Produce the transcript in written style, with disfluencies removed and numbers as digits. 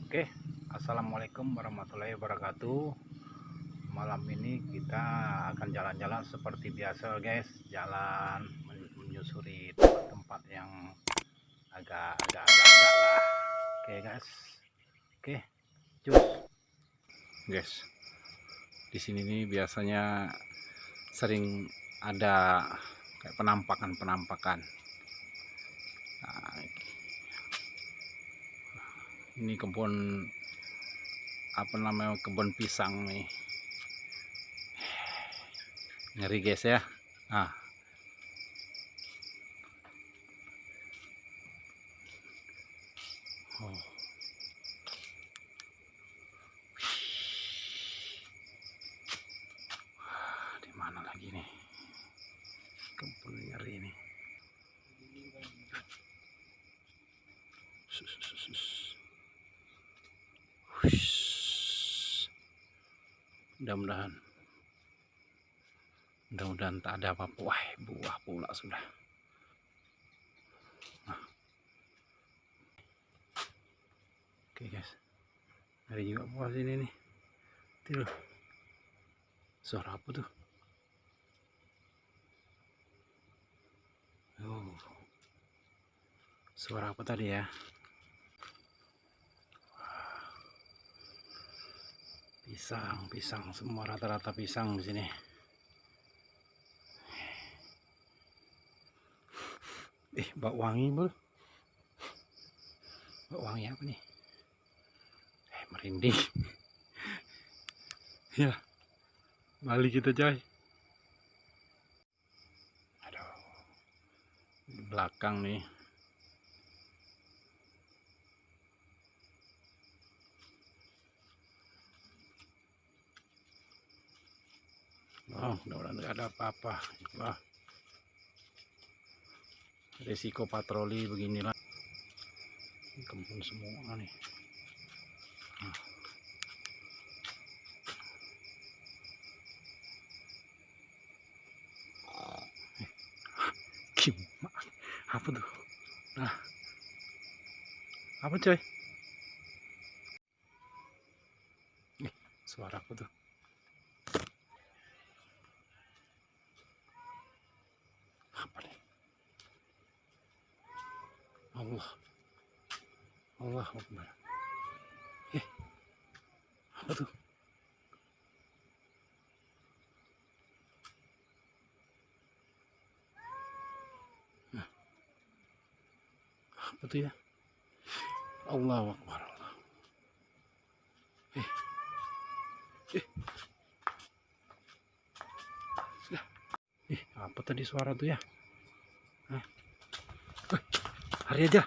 Oke, assalamualaikum warahmatullahi wabarakatuh. Malam ini kita akan jalan-jalan seperti biasa, guys. Jalan menyusuri tempat-tempat yang agak lah. Oke, guys. Oke, cus. Guys, di sini nih biasanya sering ada kayak penampakan. Nah, ini kebun kebun pisang nih, ngeri guys ya. Di mana lagi nih kebun ngeri nih. Mudah-mudahan tak ada apa-apa. Wah, buah pula sudah. Oke guys, ada juga buah sini nih. Tuh, suara apa tuh? Suara apa tadi ya? Pisang semua, rata-rata pisang di sini. Bau wangi, Bro. Bau wangi apa nih? Merinding. Ya, balik kita coy. Aduh, di belakang nih. Mudah-mudahan nggak ada apa-apa. Wah, resiko patroli beginilah. Kebun semua nih. Apa tuh? Apa coy? Suara apa tuh? Apa nih? Allah Akbar. Apa tuh? Apa tuh ya? Allah Akbar. Apa tadi suara tuh ya? Hari aja.